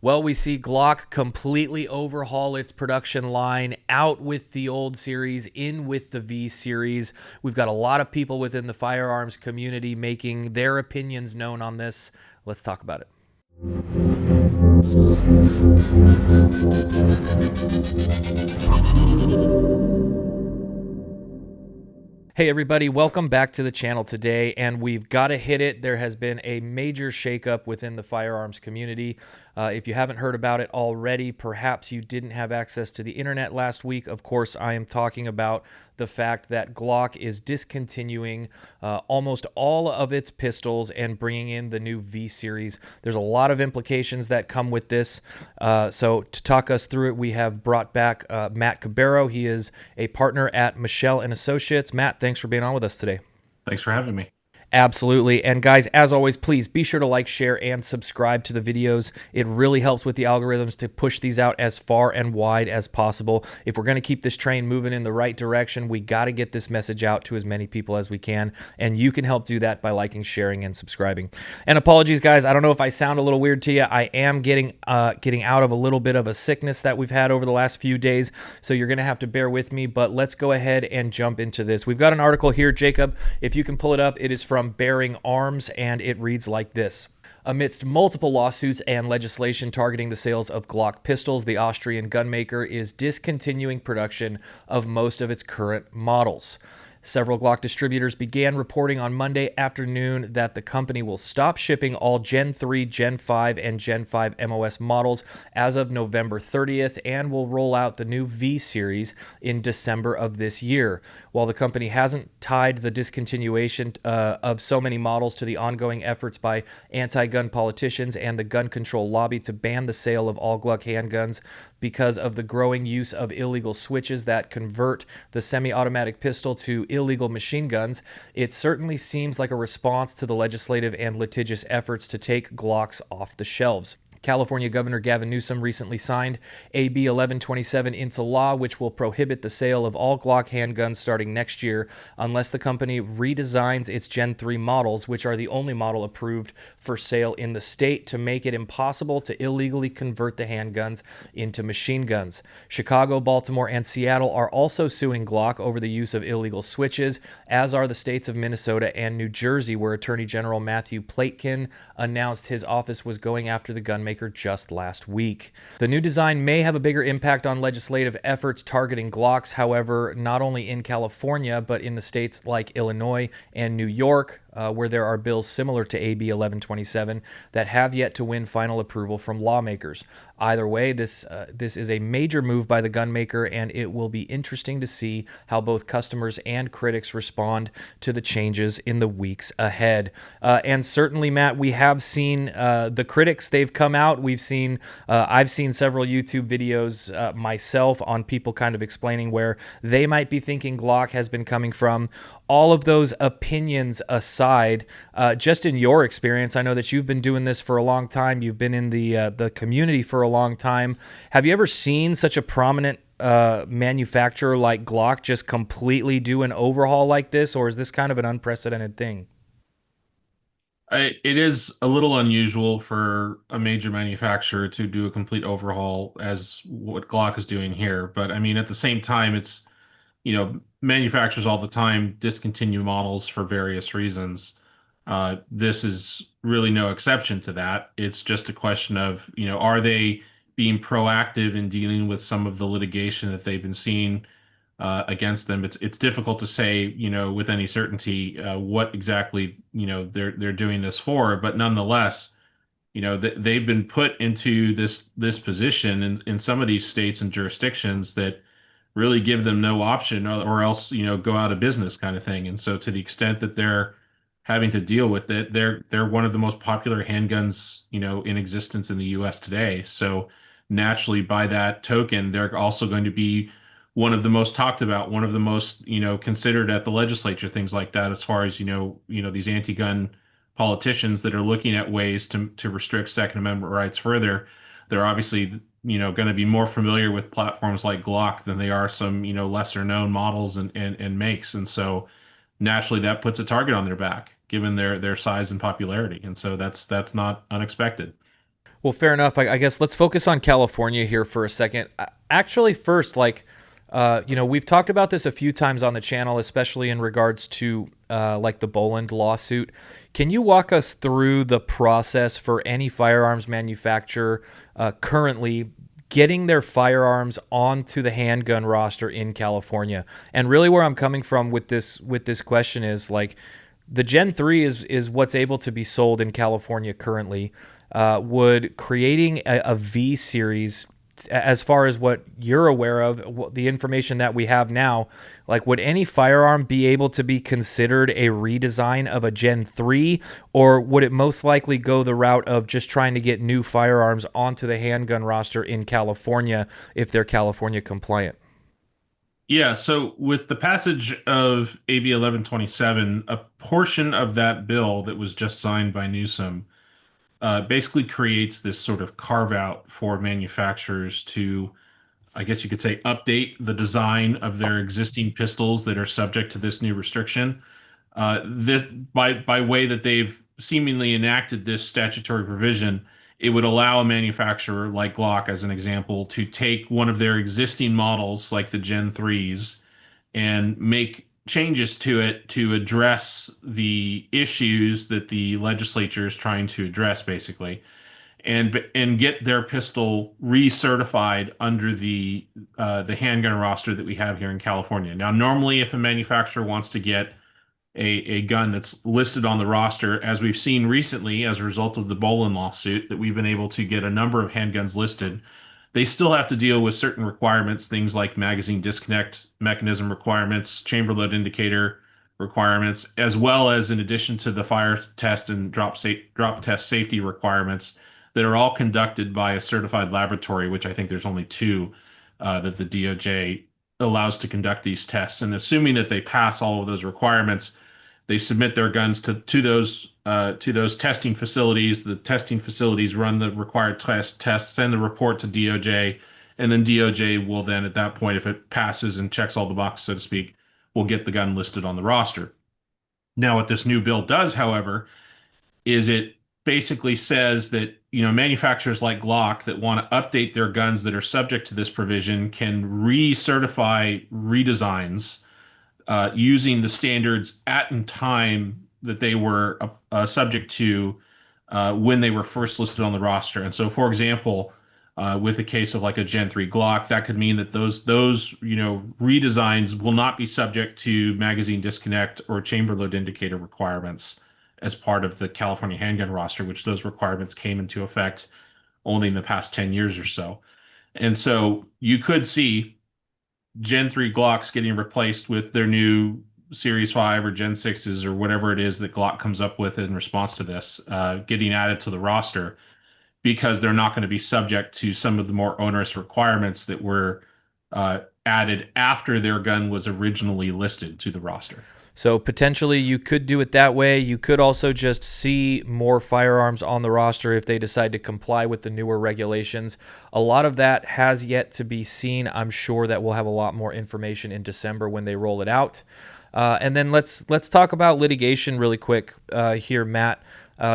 Well, we see Glock completely overhaul its production line, out with the old series, in with the V series. We've got a lot of people within the firearms community making their opinions known on this. Let's talk about it. Hey everybody, welcome back to the channel today, and we've got to hit it. There has been a major shakeup within the firearms community. If you haven't heard about it already, perhaps you didn't have access to the internet last week. Of course, I am talking about the fact that Glock is discontinuing almost all of its pistols and bringing in the new V series. There's a lot of implications that come with this. So to talk us through it, we have brought back Matt Cubeiro. He is a partner at Michel Associates. Matt, thanks for being on with us today. Thanks for having me. Absolutely. And guys, as always, please be sure to like, share, and subscribe to the videos. It really helps with the algorithms to push these out as far and wide as possible. If we're going to keep this train moving in the right direction, we got to get this message out to as many people as we can. And you can help do that by liking, sharing, and subscribing. And apologies, guys. I don't know if I sound a little weird to you. I am getting out of a little bit of a sickness that we've had over the last few days. So you're going to have to bear with me. But let's go ahead and jump into this. We've got an article here, Jacob. If you can pull it up, it is from Bearing Arms, and it reads like this. Amidst multiple lawsuits and legislation targeting the sales of Glock pistols, the Austrian gunmaker is discontinuing production of most of its current models. Several Glock distributors began reporting on Monday afternoon that the company will stop shipping all Gen 3, Gen 5, and Gen 5 MOS models as of November 30th and will roll out the new V series in December of this year. While the company hasn't tied the discontinuation of so many models to the ongoing efforts by anti-gun politicians and the gun control lobby to ban the sale of all Glock handguns because of the growing use of illegal switches that convert the semi-automatic pistol to illegal machine guns, it certainly seems like a response to the legislative and litigious efforts to take Glocks off the shelves. California Governor Gavin Newsom recently signed AB 1127 into law, which will prohibit the sale of all Glock handguns starting next year unless the company redesigns its Gen 3 models, which are the only model approved for sale in the state, to make it impossible to illegally convert the handguns into machine guns. Chicago, Baltimore, and Seattle are also suing Glock over the use of illegal switches, as are the states of Minnesota and New Jersey, where Attorney General Matthew Platkin announced his office was going after the gunmaker just last week. The new design may have a bigger impact on legislative efforts targeting Glocks, however, not only in California, but in the states like Illinois and New York, where there are bills similar to AB 1127 that have yet to win final approval from lawmakers. Either way, this is a major move by the gunmaker, and it will be interesting to see how both customers and critics respond to the changes in the weeks ahead. And certainly, Matt, we have seen the critics. They've come out. I've seen several YouTube videos myself on people kind of explaining where they might be thinking Glock has been coming from. All of those opinions aside, just in your experience, I know that you've been doing this for a long time. You've been in the community for a long time. Have you ever seen such a prominent manufacturer like Glock just completely do an overhaul like this, or is this kind of an unprecedented thing? It is a little unusual for a major manufacturer to do a complete overhaul as what Glock is doing here. But I mean, at the same time, manufacturers all the time discontinue models for various reasons. This is really no exception to that. It's just a question of, are they being proactive in dealing with some of the litigation that they've been seeing against them? It's difficult to say, with any certainty what exactly they're doing this for, but nonetheless, they've been put into this position in some of these states and jurisdictions that really give them no option, or else go out of business, kind of thing. And so, to the extent that they're having to deal with it, they're one of the most popular handguns in existence in the U.S. today. So naturally, by that token, they're also going to be one of the most talked about, one of the most considered at the legislature, things like that, as far as these anti-gun politicians that are looking at ways to restrict Second Amendment rights further. They're obviously going to be more familiar with platforms like Glock than they are some lesser known models and makes, and so naturally that puts a target on their back given their size and popularity, and so that's not unexpected. Well, fair enough. I guess let's focus on California here for a second. Actually, first, we've talked about this a few times on the channel, especially in regards to like the Boland lawsuit. Can you walk us through the process for any firearms manufacturer currently getting their firearms onto the handgun roster in California? And really, where I'm coming from with this question is like the Gen 3 is what's able to be sold in California currently. Would creating a V series, as far as what you're aware of, the information that we have now, like would any firearm be able to be considered a redesign of a Gen 3, or would it most likely go the route of just trying to get new firearms onto the handgun roster in California if they're California compliant? Yeah, so with the passage of AB 1127, a portion of that bill that was just signed by Newsom basically creates this sort of carve out for manufacturers to, I guess you could say, update the design of their existing pistols that are subject to this new restriction. This by way that they've seemingly enacted this statutory provision, it would allow a manufacturer like Glock, as an example, to take one of their existing models, like the Gen 3s, and make changes to it to address the issues that the legislature is trying to address, basically, and get their pistol recertified under the handgun roster that we have here in California. Now, normally, if a manufacturer wants to get a gun that's listed on the roster, as we've seen recently as a result of the Bolin lawsuit, that we've been able to get a number of handguns listed. They still have to deal with certain requirements, things like magazine disconnect mechanism requirements, chamber load indicator requirements, as well as in addition to the fire test and drop test safety requirements that are all conducted by a certified laboratory, which I think there's only two that the DOJ allows to conduct these tests. And assuming that they pass all of those requirements, they submit their guns to those testing facilities. The testing facilities run the required tests, send the report to DOJ, and then DOJ will then, at that point, if it passes and checks all the boxes, so to speak, will get the gun listed on the roster. Now, what this new bill does, however, is it basically says that manufacturers like Glock that want to update their guns that are subject to this provision can recertify redesigns using the standards at and time that they were subject to when they were first listed on the roster. And so, for example, with a case of like a Gen 3 Glock, that could mean that those redesigns will not be subject to magazine disconnect or chamber load indicator requirements as part of the California handgun roster, which those requirements came into effect only in the past 10 years or so. And so you could see Gen 3 Glocks getting replaced with their new Series 5 or Gen 6s or whatever it is that Glock comes up with in response to this, getting added to the roster because they're not going to be subject to some of the more onerous requirements that were added after their gun was originally listed to the roster. So potentially you could do it that way. You could also just see more firearms on the roster if they decide to comply with the newer regulations. A lot of that has yet to be seen. I'm sure that we'll have a lot more information in December when they roll it out. And then let's talk about litigation really quick here, Matt.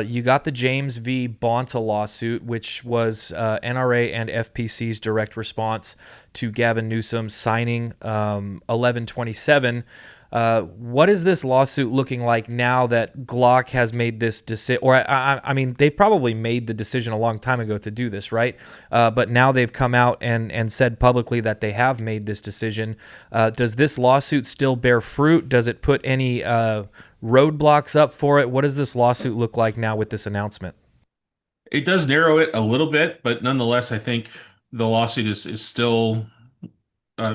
You got the James v. Bonta lawsuit, which was NRA and FPC's direct response to Gavin Newsom signing 1127. What is this lawsuit looking like now that Glock has made this decision? Or I mean, they probably made the decision a long time ago to do this, right? But now they've come out and said publicly that they have made this decision. Does this lawsuit still bear fruit? Does it put any roadblocks up for it? What does this lawsuit look like now with this announcement? It does narrow it a little bit, but nonetheless, I think the lawsuit is still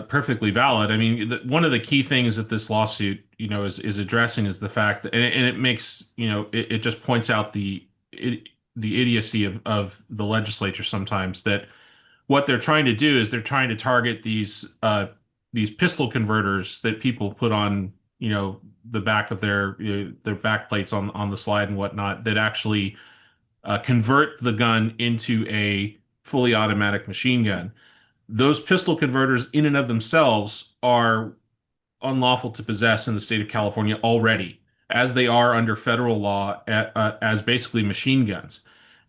perfectly valid. I mean, one of the key things that this lawsuit, is addressing is the fact that, and it makes, it just points out the idiocy of the legislature sometimes, that what they're trying to do is they're trying to target these pistol converters that people put on, the back of their back plates on the slide and whatnot, that actually convert the gun into a fully automatic machine gun. Those pistol converters in and of themselves are unlawful to possess in the state of California already, as they are under federal law as basically machine guns.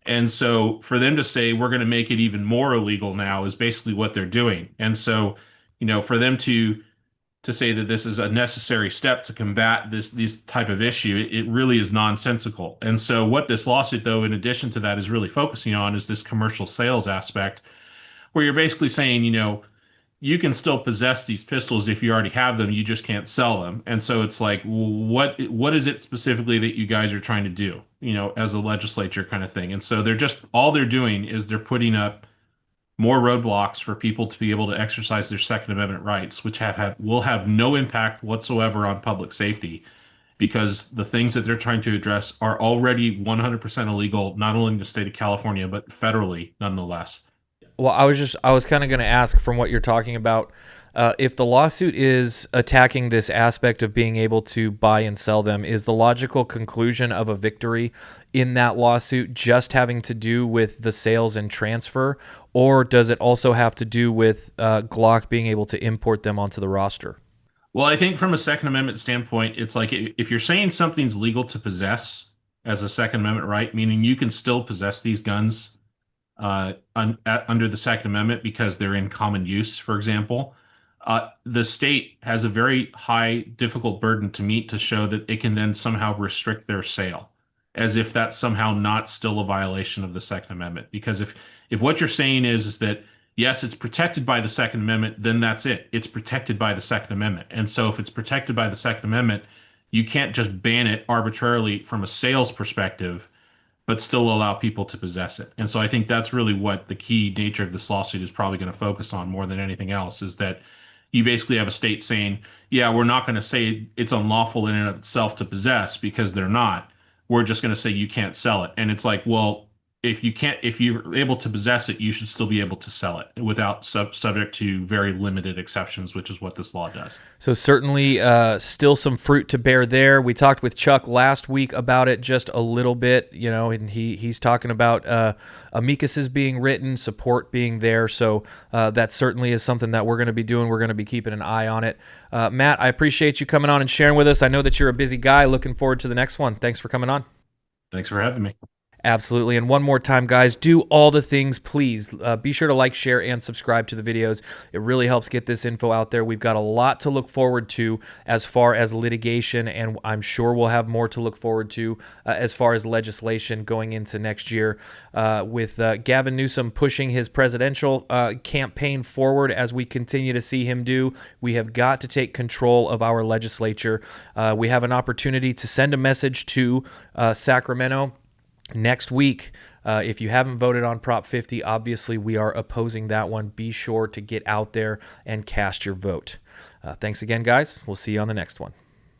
And so for them to say we're going to make it even more illegal now is basically what they're doing. And so, for them to say that this is a necessary step to combat this type of issue, it really is nonsensical. And so what this lawsuit, though, in addition to that, is really focusing on is this commercial sales aspect, where you're basically saying, you can still possess these pistols if you already have them, you just can't sell them. And so it's like, what is it specifically that you guys are trying to do, as a legislature kind of thing. And so all they're doing is they're putting up more roadblocks for people to be able to exercise their Second Amendment rights, which will have no impact whatsoever on public safety, because the things that they're trying to address are already 100% illegal, not only in the state of California, but federally nonetheless. Well, I was kind of going to ask, from what you're talking about, if the lawsuit is attacking this aspect of being able to buy and sell them, is the logical conclusion of a victory in that lawsuit just having to do with the sales and transfer, or does it also have to do with Glock being able to import them onto the roster? Well, I think from a Second Amendment standpoint, it's like if you're saying something's legal to possess as a Second Amendment right, meaning you can still possess these guns under the Second Amendment because they're in common use, for example, the state has a very high, difficult burden to meet to show that it can then somehow restrict their sale, as if that's somehow not still a violation of the Second Amendment. Because if what you're saying is that yes, it's protected by the Second Amendment, then that's it. It's protected by the Second Amendment. And so if it's protected by the Second Amendment, you can't just ban it arbitrarily from a sales perspective, but still allow people to possess it. And so I think that's really what the key nature of this lawsuit is probably going to focus on more than anything else, is that you basically have a state saying, yeah, we're not going to say it's unlawful in and of itself to possess, because they're not. We're just going to say you can't sell it. And it's like, well, if you're able to possess it, you should still be able to sell it without subject to very limited exceptions, which is what this law does. So certainly still some fruit to bear there. We talked with Chuck last week about it just a little bit, and he's talking about amicus's being written, support being there. So that certainly is something that we're going to be doing. We're going to be keeping an eye on it. Matt, I appreciate you coming on and sharing with us. I know that you're a busy guy. Looking forward to the next one. Thanks for coming on. Thanks for having me. Absolutely. And one more time, guys, do all the things, please. Be sure to like, share, and subscribe to the videos. It really helps get this info out there. We've got a lot to look forward to as far as litigation, and I'm sure we'll have more to look forward to as far as legislation going into next year, with Gavin Newsom pushing his presidential campaign forward as we continue to see him do. We have got to take control of our legislature. We have an opportunity to send a message to Sacramento next week. If you haven't voted on Prop 50, obviously we are opposing that one. Be sure to get out there and cast your vote. Thanks again, guys. We'll see you on the next one.